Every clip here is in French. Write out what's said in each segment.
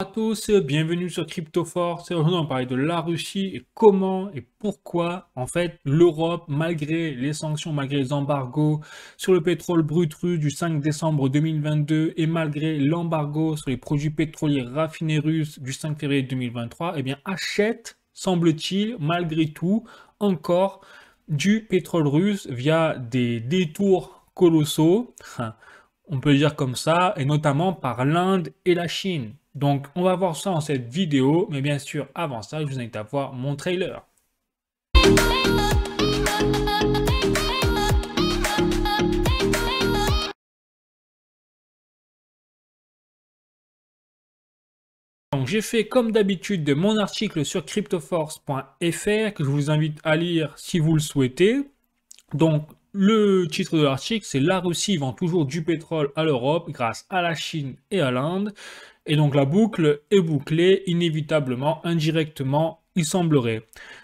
À tous, bienvenue sur CryptoForce. Et aujourd'hui, on va parler de la Russie et comment et pourquoi, en fait, l'Europe, malgré les sanctions, malgré les embargos sur le pétrole brut russe du 5 décembre 2022 et malgré l'embargo sur les produits pétroliers raffinés russes du 5 février 2023, eh bien, achète, semble-t-il, malgré tout, encore du pétrole russe via des détours colossaux. On peut le dire comme ça, et notamment par l'Inde et la Chine. Donc, on va voir ça dans cette vidéo, mais bien sûr, avant ça, je vous invite à voir mon trailer. Donc, j'ai fait comme d'habitude de mon article sur cryptoforce.fr que je vous invite à lire si vous le souhaitez. Donc, le titre de l'article, c'est La Russie vend toujours du pétrole à l'Europe grâce à la Chine et à l'Inde. Et donc, la boucle est bouclée, inévitablement, indirectement, il semblerait.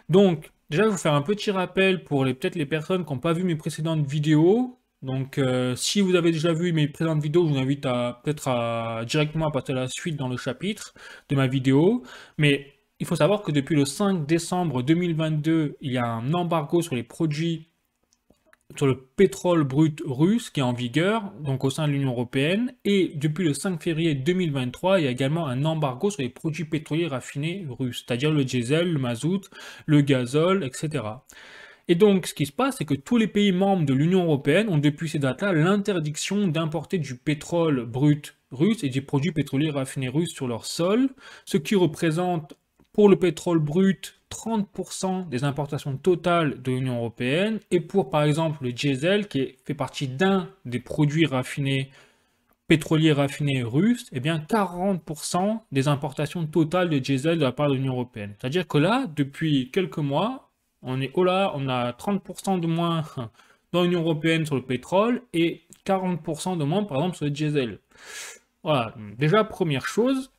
Donc, déjà, je vais vous faire un petit rappel pour peut-être les personnes qui n'ont pas vu mes précédentes vidéos. Donc, si vous avez déjà vu mes précédentes vidéos, je vous invite à peut-être directement à passer à la suite dans le chapitre de ma vidéo. Mais il faut savoir que depuis le 5 décembre 2022, il y a un embargo sur les produits sur le pétrole brut russe qui est en vigueur, donc au sein de l'Union européenne, et depuis le 5 février 2023, il y a également un embargo sur les produits pétroliers raffinés russes, c'est-à-dire le diesel, le mazout, le gazole, etc. Et donc, ce qui se passe, c'est que tous les pays membres de l'Union européenne ont depuis ces dates-là l'interdiction d'importer du pétrole brut russe et des produits pétroliers raffinés russes sur leur sol, ce qui représente pour le pétrole brut 30% des importations totales de l'Union européenne, et pour par exemple le diesel, qui fait partie d'un des produits raffinés pétroliers raffinés russes, eh bien 40% des importations totales de diesel de la part de l'Union européenne. C'est-à-dire que là, depuis quelques mois, on a 30% de moins dans l'Union européenne sur le pétrole et 40% de moins, par exemple, sur le diesel. Voilà, déjà, première chose.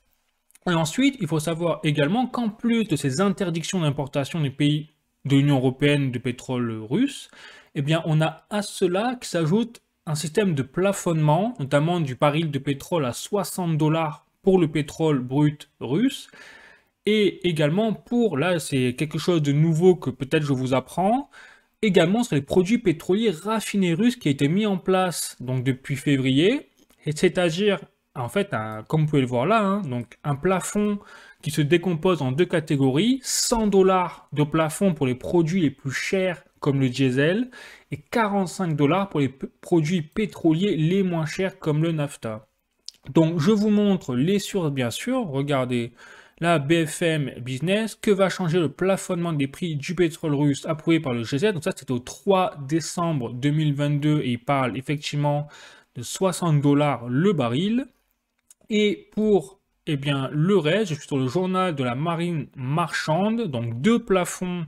Et ensuite, il faut savoir également qu'en plus de ces interdictions d'importation des pays de l'Union européenne de pétrole russe, eh bien, on a à cela qui s'ajoute un système de plafonnement, notamment du baril de pétrole à 60 dollars pour le pétrole brut russe, et également pour, là c'est quelque chose de nouveau que peut-être je vous apprends, également sur les produits pétroliers raffinés russes qui a été mis en place donc depuis février, et c'est-à-dire en fait, comme vous pouvez le voir là, donc un plafond qui se décompose en deux catégories, 100 dollars de plafond pour les produits les plus chers comme le diesel et 45 dollars pour les produits pétroliers les moins chers comme le nafta. Donc je vous montre les sources bien sûr, regardez la BFM Business, que va changer le plafonnement des prix du pétrole russe approuvé par le G7. Donc ça c'était au 3 décembre 2022 et il parle effectivement de 60 dollars le baril. Et pour le reste, je suis sur le journal de la marine marchande, donc deux plafonds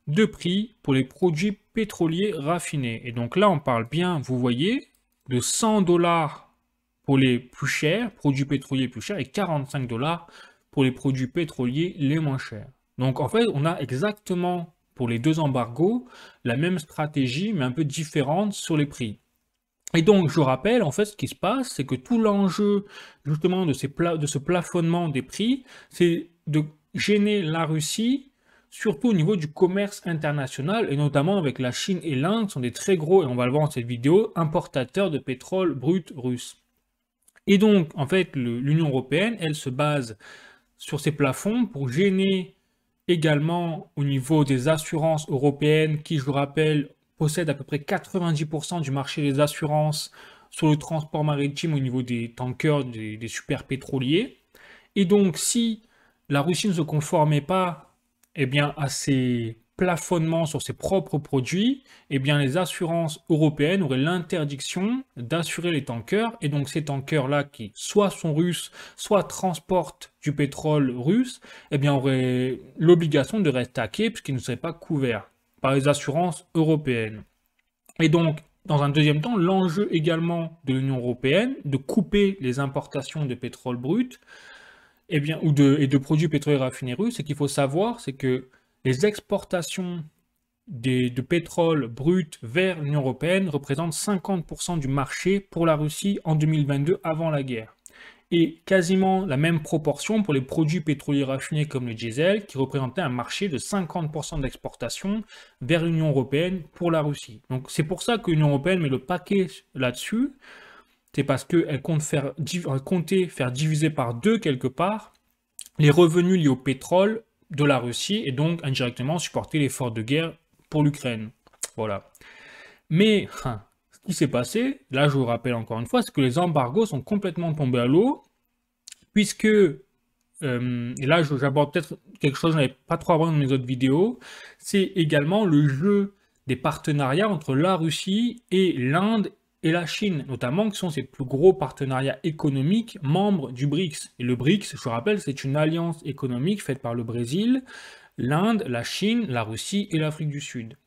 de prix pour les produits pétroliers raffinés. Et donc là, on parle bien, vous voyez, de 100 dollars pour les plus chers, produits pétroliers plus chers, et 45 dollars pour les produits pétroliers les moins chers. Donc en fait, on a exactement pour les deux embargos la même stratégie, mais un peu différente sur les prix. Et donc, je rappelle, en fait, ce qui se passe, c'est que tout l'enjeu, justement, de ce plafonnement des prix, c'est de gêner la Russie, surtout au niveau du commerce international, et notamment avec la Chine et l'Inde, qui sont des très gros, et on va le voir dans cette vidéo, importateurs de pétrole brut russe. Et donc, en fait, l'Union européenne, elle se base sur ces plafonds pour gêner également au niveau des assurances européennes, qui, je vous rappelle, possède à peu près 90% du marché des assurances sur le transport maritime au niveau des tankers, des super pétroliers. Et donc, si la Russie ne se conformait pas à ces plafonnements sur ses propres produits, les assurances européennes auraient l'interdiction d'assurer les tankers. Et donc, ces tankers-là, qui soit sont russes, soit transportent du pétrole russe, auraient l'obligation de rester à quai puisqu'ils ne seraient pas couverts par les assurances européennes. Et donc, dans un deuxième temps, l'enjeu également de l'Union européenne de couper les importations de pétrole brut et de produits pétroliers raffinés russes, c'est qu'il faut savoir, c'est que les exportations de pétrole brut vers l'Union européenne représentent 50% du marché pour la Russie en 2022 avant la guerre. et quasiment la même proportion pour les produits pétroliers raffinés comme le diesel, qui représentaient un marché de 50% d'exportation vers l'Union européenne pour la Russie. Donc c'est pour ça que l'Union européenne met le paquet là-dessus, c'est parce qu'elle comptait faire diviser par deux quelque part les revenus liés au pétrole de la Russie et donc indirectement supporter l'effort de guerre pour l'Ukraine. Voilà. Mais ce qui s'est passé, là je vous rappelle encore une fois, c'est que les embargos sont complètement tombés à l'eau, puisque, et là j'aborde peut-être quelque chose que je n'avais pas trop abordé dans mes autres vidéos, c'est également le jeu des partenariats entre la Russie et l'Inde et la Chine, notamment qui sont ces plus gros partenariats économiques membres du BRICS. Et le BRICS, je vous rappelle, c'est une alliance économique faite par le Brésil, l'Inde, la Chine, la Russie et l'Afrique du Sud.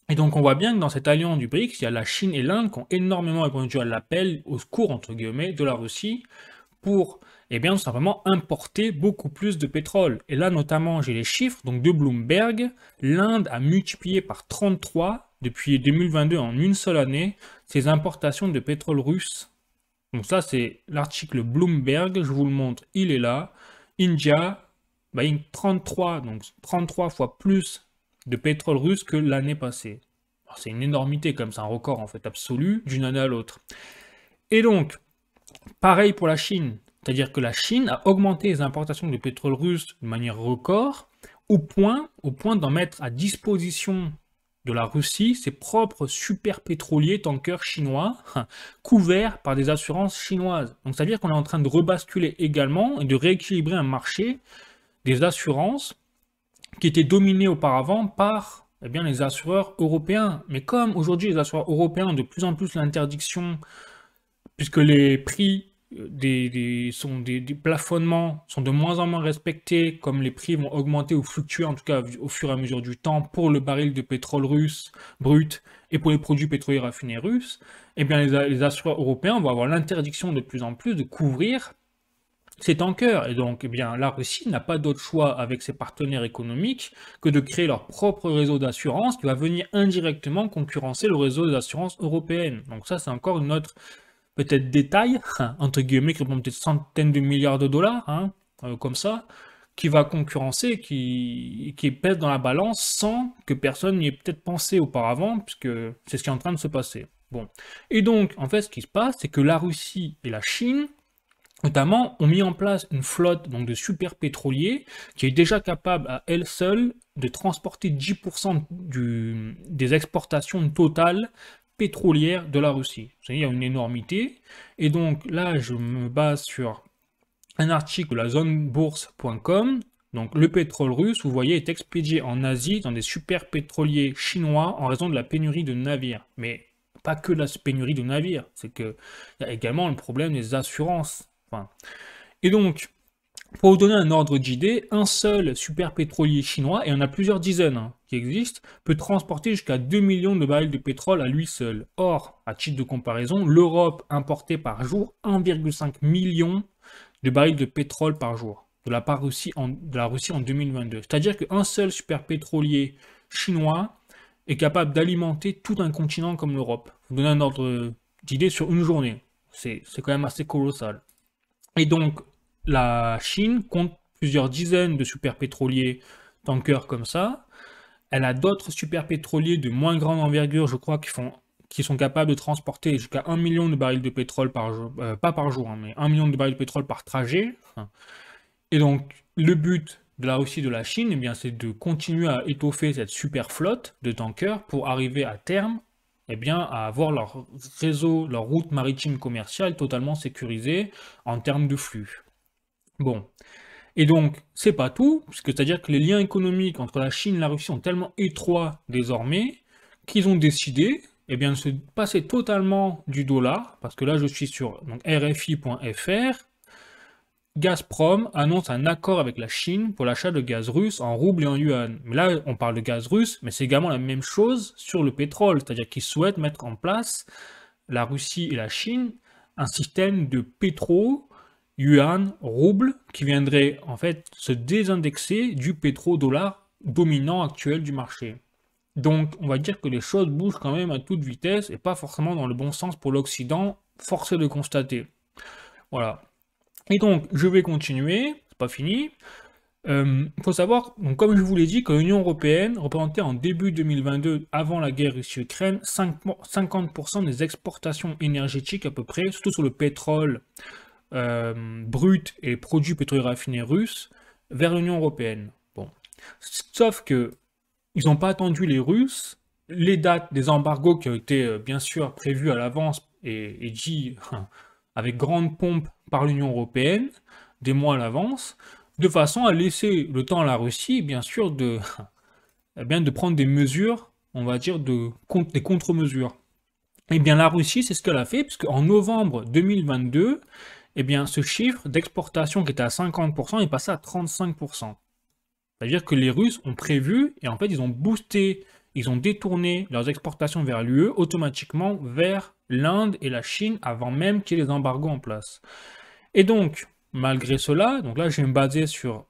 Et donc on voit bien que dans cette alliance du BRICS, il y a la Chine et l'Inde qui ont énormément répondu à l'appel, au secours entre guillemets, de la Russie pour, eh bien, tout simplement importer beaucoup plus de pétrole. Et là, notamment, j'ai les chiffres donc de Bloomberg. L'Inde a multiplié par 33 depuis 2022 en une seule année ses importations de pétrole russe. Donc ça, c'est l'article Bloomberg, je vous le montre, il est là. India, 33, donc 33 fois plus de pétrole russe que l'année passée. C'est une énormité comme c'est un record en fait absolu d'une année à l'autre. Et donc, pareil pour la Chine, c'est-à-dire que la Chine a augmenté les importations de pétrole russe de manière record, au point d'en mettre à disposition de la Russie ses propres super pétroliers tankers chinois, couverts par des assurances chinoises. Donc ça veut dire qu'on est en train de rebasculer également et de rééquilibrer un marché des assurances qui était dominé auparavant par les assureurs européens. Mais comme aujourd'hui les assureurs européens ont de plus en plus l'interdiction, puisque les prix des plafonnements sont de moins en moins respectés, comme les prix vont augmenter ou fluctuer en tout cas au fur et à mesure du temps pour le baril de pétrole russe brut et pour les produits pétroliers raffinés russes, les assureurs européens vont avoir l'interdiction de plus en plus de couvrir ces tankers. Et donc, la Russie n'a pas d'autre choix avec ses partenaires économiques que de créer leur propre réseau d'assurance qui va venir indirectement concurrencer le réseau d'assurance européenne. Donc ça, c'est encore une autre peut-être détail, entre guillemets, qui représente peut-être centaines de milliards de dollars, comme ça, qui va concurrencer, qui pèse dans la balance sans que personne n'y ait peut-être pensé auparavant, puisque c'est ce qui est en train de se passer. Bon. Et donc, en fait, ce qui se passe, c'est que la Russie et la Chine, notamment, ont mis en place une flotte donc, de super pétroliers qui est déjà capable à elle seule de transporter 10% des exportations totales pétrolières de la Russie. Il y a une énormité. Et donc là, je me base sur un article de la zonebourse.com. Donc le pétrole russe, vous voyez, est expédié en Asie dans des super pétroliers chinois en raison de la pénurie de navires. Mais pas que la pénurie de navires, c'est qu'il y a également le problème des assurances. Et donc, pour vous donner un ordre d'idée, un seul super pétrolier chinois, et il y en a plusieurs dizaines qui existent, peut transporter jusqu'à 2 millions de barils de pétrole à lui seul. Or, à titre de comparaison, l'Europe importait par jour 1,5 million de barils de pétrole par jour de la Russie en 2022. C'est-à-dire qu'un seul super pétrolier chinois est capable d'alimenter tout un continent comme l'Europe. Vous donner un ordre d'idée sur une journée. C'est quand même assez colossal. Et donc, la Chine compte plusieurs dizaines de super pétroliers tankers comme ça. Elle a d'autres super pétroliers de moins grande envergure, je crois, qui sont capables de transporter jusqu'à 1 million de barils de pétrole par jour, pas par jour, mais 1 million de barils de pétrole par trajet. Et donc, le but de la Russie et de la Chine, c'est de continuer à étoffer cette super flotte de tankers pour arriver à terme à avoir leur réseau, leur route maritime commerciale totalement sécurisée en termes de flux. Bon. Et donc, c'est pas tout, c'est-à-dire que les liens économiques entre la Chine et la Russie sont tellement étroits désormais qu'ils ont décidé de se passer totalement du dollar, parce que là je suis sur RFI.fr. Gazprom annonce un accord avec la Chine pour l'achat de gaz russe en rouble et en yuan. Mais là, on parle de gaz russe, mais c'est également la même chose sur le pétrole, c'est-à-dire qu'ils souhaitent mettre en place, la Russie et la Chine, un système de pétro, yuan, rouble, qui viendrait en fait se désindexer du pétrodollar dominant actuel du marché. Donc, on va dire que les choses bougent quand même à toute vitesse et pas forcément dans le bon sens pour l'Occident, force est de constater. Voilà. Et donc, je vais continuer, c'est pas fini. Il faut savoir, donc, comme je vous l'ai dit, que l'Union européenne représentait en début 2022, avant la guerre Russie-Ukraine, 50% des exportations énergétiques à peu près, surtout sur le pétrole brut et produits pétroliers raffinés russes, vers l'Union européenne. Bon. Sauf que ils n'ont pas attendu les Russes, les dates des embargos qui ont été bien sûr prévus à l'avance et dit avec grande pompe par l'Union européenne, des mois à l'avance, de façon à laisser le temps à la Russie, bien sûr, eh bien, de prendre des mesures, on va dire, des contre-mesures. Eh bien, la Russie, c'est ce qu'elle a fait, puisque en novembre 2022, eh bien, ce chiffre d'exportation qui était à 50% est passé à 35%. C'est-à-dire que les Russes ont prévu, et en fait, ils ont boosté, ils ont détourné leurs exportations vers l'UE automatiquement vers l'Inde et la Chine avant même qu'il y ait les embargos en place. Et donc, malgré cela, donc là, je vais me baser sur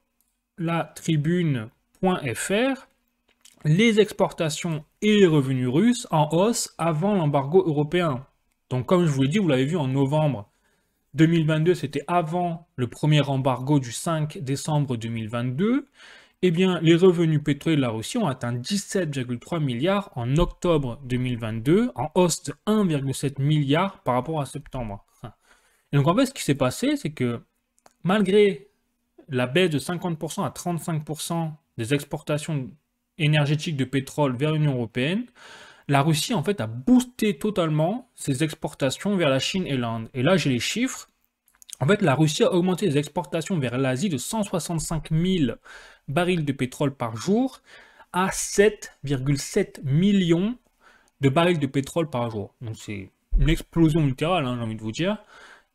la tribune.fr, les exportations et les revenus russes en hausse avant l'embargo européen. Donc, comme je vous l'ai dit, vous l'avez vu en novembre 2022, c'était avant le premier embargo du 5 décembre 2022. Eh bien, les revenus pétroliers de la Russie ont atteint 17,3 milliards en octobre 2022, en hausse de 1,7 milliard par rapport à septembre. Et donc, en fait, ce qui s'est passé, c'est que malgré la baisse de 50% à 35% des exportations énergétiques de pétrole vers l'Union européenne, la Russie, en fait, a boosté totalement ses exportations vers la Chine et l'Inde. Et là, j'ai les chiffres. En fait, la Russie a augmenté les exportations vers l'Asie de 165 000 barils de pétrole par jour à 7,7 millions de barils de pétrole par jour. Donc c'est une explosion littérale, hein, j'ai envie de vous dire.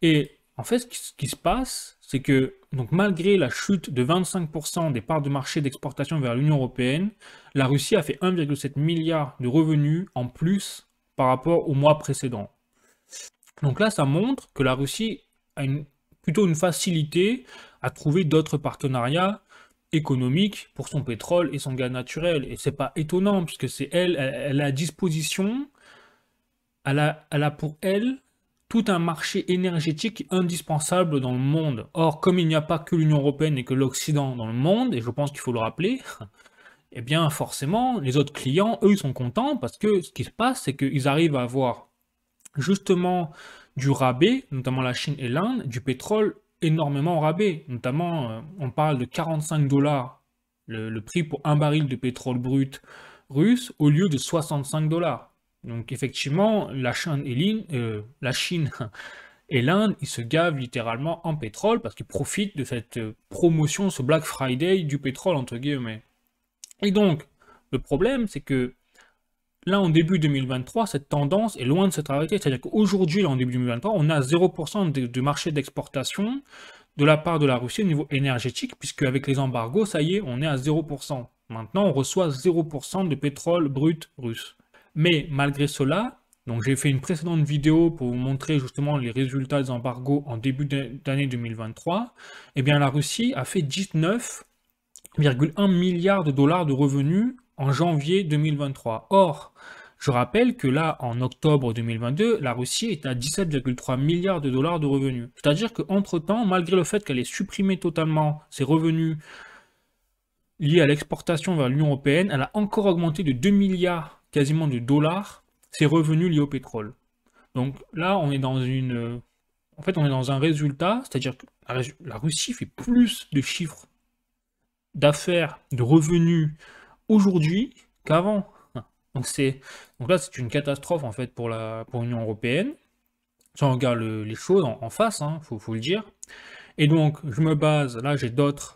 Et en fait, ce qui se passe, c'est que donc, malgré la chute de 25% des parts de marché d'exportation vers l'Union européenne, la Russie a fait 1,7 milliard de revenus en plus par rapport au mois précédent. Donc là, ça montre que la Russie a plutôt une facilité à trouver d'autres partenariats économiques pour son pétrole et son gaz naturel. Et c'est pas étonnant, puisque c'est elle a à disposition, elle a pour elle tout un marché énergétique indispensable dans le monde. Or, comme il n'y a pas que l'Union européenne et que l'Occident dans le monde, et je pense qu'il faut le rappeler, eh bien forcément, les autres clients, eux, ils sont contents parce que ce qui se passe, c'est qu'ils arrivent à avoir justement du rabais, notamment la Chine et l'Inde, du pétrole énormément au rabais. Notamment, on parle de 45 $, le prix pour un baril de pétrole brut russe, au lieu de 65 $. Donc effectivement, la Chine et l'Inde, ils se gavent littéralement en pétrole parce qu'ils profitent de cette promotion, ce Black Friday du pétrole, entre guillemets. Et donc, le problème, c'est que là, en début 2023, cette tendance est loin de s'être arrêtée. C'est-à-dire qu'aujourd'hui, là, en début 2023, on a 0% de marché d'exportation de la part de la Russie au niveau énergétique, puisque avec les embargos, ça y est, on est à 0%. Maintenant, on reçoit 0% de pétrole brut russe. Mais malgré cela, donc j'ai fait une précédente vidéo pour vous montrer justement les résultats des embargos en début d'année 2023, eh bien la Russie a fait 19,1 milliards de dollars de revenus en janvier 2023. Or, je rappelle que là, en octobre 2022, la Russie est à 17,3 milliards de dollars de revenus. C'est-à-dire qu'entre-temps, malgré le fait qu'elle ait supprimé totalement ses revenus liés à l'exportation vers l'Union européenne, elle a encore augmenté de 2 milliards quasiment de dollars ses revenus liés au pétrole. Donc là, on est dans on est dans un résultat, c'est-à-dire que la Russie fait plus de chiffres d'affaires, de revenus aujourd'hui qu'avant. Donc là, c'est une catastrophe en fait pour l'Union européenne. Si on regarde les choses en face, faut le dire. Et donc, je me base, là j'ai d'autres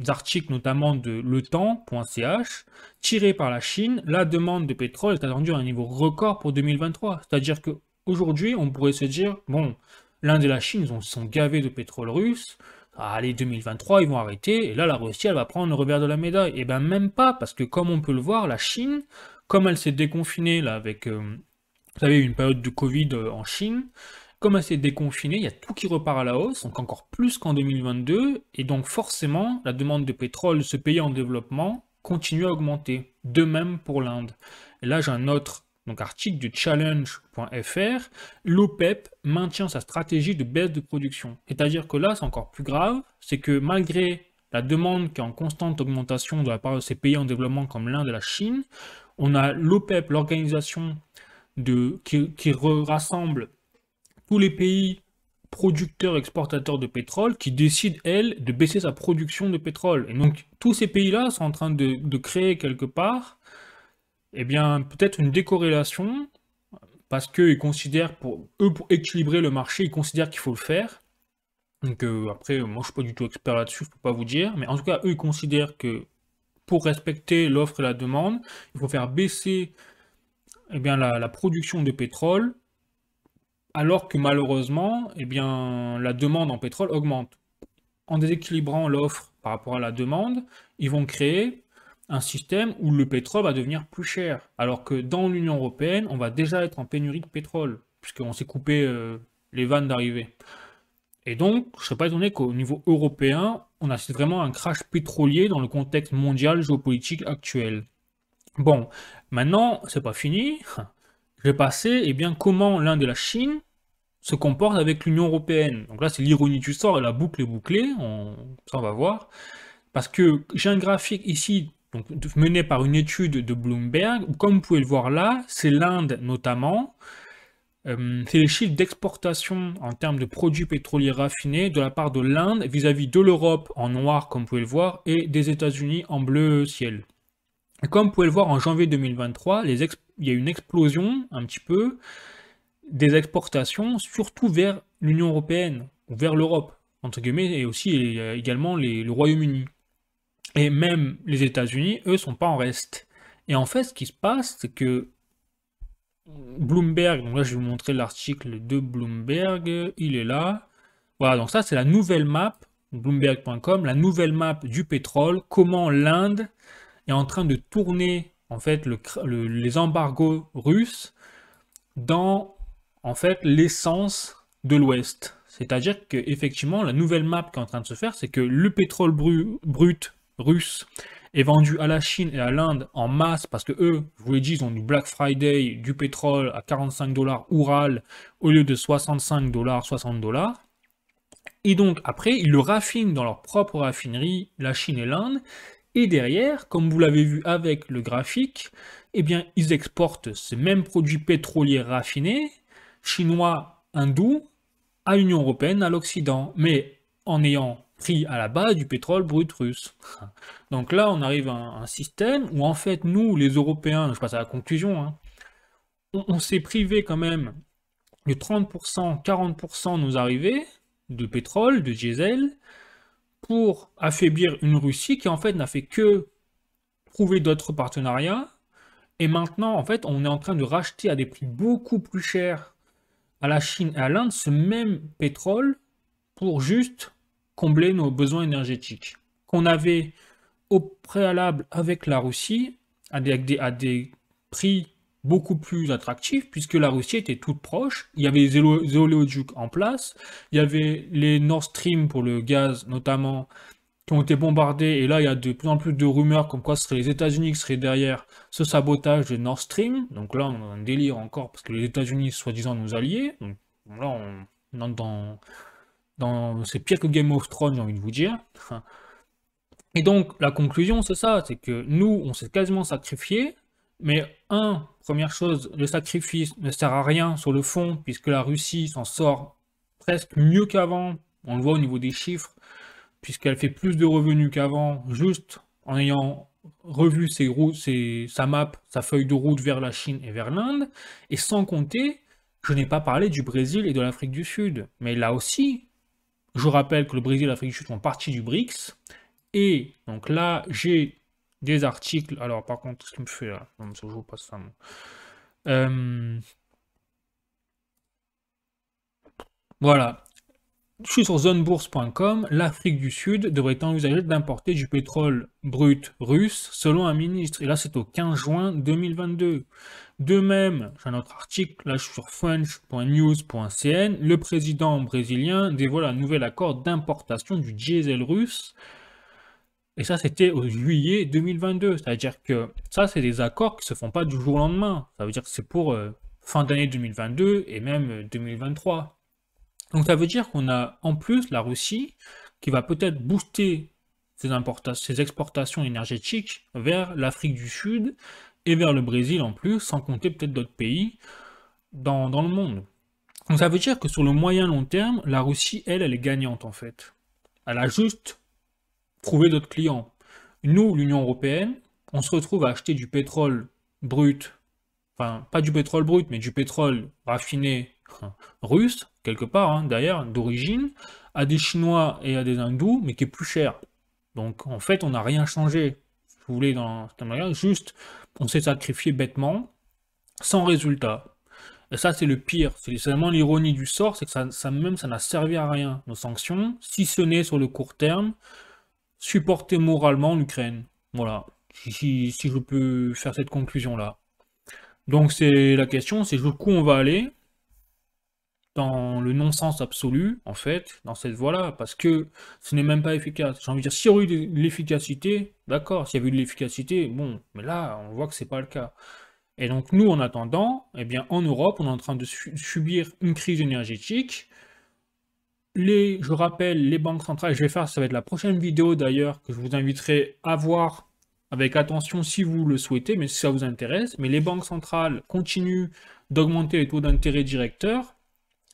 articles, notamment de letemps.ch, tirés par la Chine. La demande de pétrole est attendue à un niveau record pour 2023. C'est-à-dire qu'aujourd'hui, on pourrait se dire, bon, l'Inde et la Chine, ils sont gavés de pétrole russe. Allez, 2023, ils vont arrêter, et là, la Russie, elle va prendre le revers de la médaille. Et bien, même pas, parce que comme on peut le voir, la Chine, comme elle s'est déconfinée, là, avec, vous savez, une période de Covid en Chine, comme elle s'est déconfinée, il y a tout qui repart à la hausse, donc encore plus qu'en 2022, et donc forcément, la demande de pétrole de ce pays en développement continue à augmenter. De même pour l'Inde. Et là, j'ai un autre donc article de challenge.fr, l'OPEP maintient sa stratégie de baisse de production. C'est-à-dire que là, c'est encore plus grave, c'est que malgré la demande qui est en constante augmentation de la part de ces pays en développement comme l'Inde et la Chine, on a l'OPEP, l'organisation qui rassemble tous les pays producteurs, exportateurs de pétrole, qui décide, elle, de baisser sa production de pétrole. Et donc, tous ces pays-là sont en train de créer quelque part, eh bien, peut-être une décorrélation, parce qu'ils considèrent, pour équilibrer le marché, ils considèrent qu'il faut le faire. Donc, après, moi, je suis pas du tout expert là-dessus, je peux pas vous dire, mais en tout cas, eux, ils considèrent que pour respecter l'offre et la demande, il faut faire baisser, eh bien, la production de pétrole, alors que malheureusement, eh bien, la demande en pétrole augmente. En déséquilibrant l'offre par rapport à la demande, ils vont créer un système où le pétrole va devenir plus cher, alors que dans l'Union européenne, on va déjà être en pénurie de pétrole, puisqu'on s'est coupé les vannes d'arrivée. Et donc, je ne serais pas étonné qu'au niveau européen, on assiste vraiment à un crash pétrolier dans le contexte mondial géopolitique actuel. Bon, maintenant, c'est pas fini. Je vais passer, eh bien, comment l'Inde et la Chine se comportent avec l'Union européenne. Donc là, c'est l'ironie du sort et la boucle est bouclée, ça on va voir. Parce que j'ai un graphique ici, donc, mené par une étude de Bloomberg, où comme vous pouvez le voir là, c'est l'Inde notamment, c'est les chiffres d'exportation en termes de produits pétroliers raffinés de la part de l'Inde vis-à-vis de l'Europe en noir, comme vous pouvez le voir, et des États-Unis en bleu ciel. Et comme vous pouvez le voir, en janvier 2023, il y a une explosion, un petit peu, des exportations, surtout vers l'Union européenne, ou vers l'Europe, entre guillemets, et aussi également le Royaume-Uni. Et même les États-Unis, eux, sont pas en reste. Et en fait, ce qui se passe, c'est que Bloomberg, donc là je vais vous montrer l'article de Bloomberg, il est là. Voilà, donc ça c'est la nouvelle map, bloomberg.com, la nouvelle map du pétrole, comment l'Inde est en train de tourner en fait les embargos russes dans en fait l'essence de l'Ouest. C'est-à-dire que effectivement la nouvelle map qui est en train de se faire, c'est que le pétrole brut russe est vendu à la Chine et à l'Inde en masse parce que eux, je vous l'ai dit, ils ont du Black Friday, du pétrole à 45 $ Oural au lieu de 65 $, 60 $. Et donc après, ils le raffinent dans leur propre raffinerie, la Chine et l'Inde. Et derrière, comme vous l'avez vu avec le graphique, eh bien, ils exportent ces mêmes produits pétroliers raffinés, chinois, hindous, à l'Union européenne, à l'Occident, mais en ayant pris à la base du pétrole brut russe. Donc là, on arrive à un système où en fait, nous, les Européens, je passe à la conclusion, hein, on s'est privé quand même de 30%, 40% de nos arrivées de pétrole, de diesel, pour affaiblir une Russie qui en fait n'a fait que trouver d'autres partenariats. Et maintenant, en fait, on est en train de racheter à des prix beaucoup plus chers à la Chine et à l'Inde ce même pétrole pour juste combler nos besoins énergétiques qu'on avait au préalable avec la Russie à des prix beaucoup plus attractifs puisque la Russie était toute proche, il y avait les oléoducs en place, il y avait les Nord Stream pour le gaz notamment qui ont été bombardés et là il y a de plus en plus de rumeurs comme quoi ce serait les États-Unis qui seraient derrière ce sabotage de Nord Stream, donc là on a un délire encore parce que les États-Unis soi-disant nos alliés, donc là on entre c'est pire que Game of Thrones, j'ai envie de vous dire. Et donc, la conclusion, c'est ça, c'est que nous, on s'est quasiment sacrifié, mais première chose, le sacrifice ne sert à rien sur le fond, puisque la Russie s'en sort presque mieux qu'avant, on le voit au niveau des chiffres, puisqu'elle fait plus de revenus qu'avant, juste en ayant revu sa map, sa feuille de route vers la Chine et vers l'Inde, et sans compter, je n'ai pas parlé du Brésil et de l'Afrique du Sud, mais là aussi, je rappelle que le Brésil et l'Afrique du Sud font partie du BRICS. Et donc là, j'ai des articles. Alors par contre, ce qui me fait là, non, je vous passe ça. Voilà. Je suis sur zonebourse.com. L'Afrique du Sud devrait envisager d'importer du pétrole brut russe selon un ministre. Et là, c'est au 15 juin 2022. De même, j'ai un autre article, là je suis sur french.news.cn, le président brésilien dévoile un nouvel accord d'importation du diesel russe Et ça, c'était au juillet 2022. C'est-à-dire que ça, c'est des accords qui se font pas du jour au lendemain. Ça veut dire que c'est pour fin d'année 2022 et même 2023. Donc ça veut dire qu'on a en plus la Russie qui va peut-être booster ses exportations énergétiques vers l'Afrique du Sud et vers le Brésil en plus, sans compter peut-être d'autres pays dans le monde. Donc ça veut dire que sur le moyen long terme, la Russie, elle est gagnante en fait. Elle a juste trouvé d'autres clients. Nous, l'Union européenne, on se retrouve à acheter du pétrole brut, enfin pas du pétrole brut, mais du pétrole raffiné russe, quelque part, hein, d'ailleurs, d'origine, à des Chinois et à des Hindous, mais qui est plus cher. Donc en fait, on n'a rien changé, si vous voulez, dans cette manière, juste on s'est sacrifié bêtement, sans résultat. Et ça, c'est le pire. C'est vraiment l'ironie du sort, c'est que ça n'a servi à rien, nos sanctions, si ce n'est sur le court terme, supporter moralement l'Ukraine. Voilà, si je peux faire cette conclusion-là. Donc c'est la question, c'est jusqu'où on va aller dans le non-sens absolu, en fait, dans cette voie-là, parce que ce n'est même pas efficace. J'ai envie de dire, s'il y aurait eu de l'efficacité, d'accord, s'il y avait eu de l'efficacité, bon, mais là, on voit que c'est pas le cas. Et donc nous, en attendant, eh bien, en Europe, on est en train de subir une crise énergétique. Je rappelle, les banques centrales, ça va être la prochaine vidéo d'ailleurs, que je vous inviterai à voir avec attention si vous le souhaitez, mais si ça vous intéresse. Mais les banques centrales continuent d'augmenter les taux d'intérêt directeurs,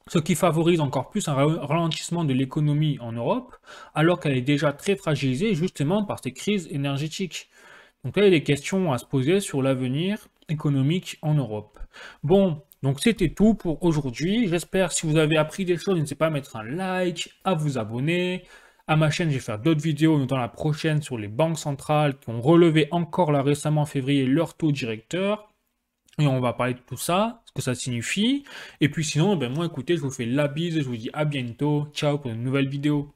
ce qui favorise encore plus un ralentissement de l'économie en Europe, alors qu'elle est déjà très fragilisée justement par ces crises énergétiques. Donc là, il y a des questions à se poser sur l'avenir économique en Europe. Bon, donc c'était tout pour aujourd'hui. J'espère si vous avez appris des choses, n'hésitez pas à mettre un like, à vous abonner. À ma chaîne, je vais faire d'autres vidéos, notamment la prochaine sur les banques centrales qui ont relevé encore là récemment en février leur taux directeur. Et on va parler de tout ça, ce que ça signifie. Et puis sinon, ben moi écoutez, je vous fais la bise, je vous dis à bientôt. Ciao pour une nouvelle vidéo.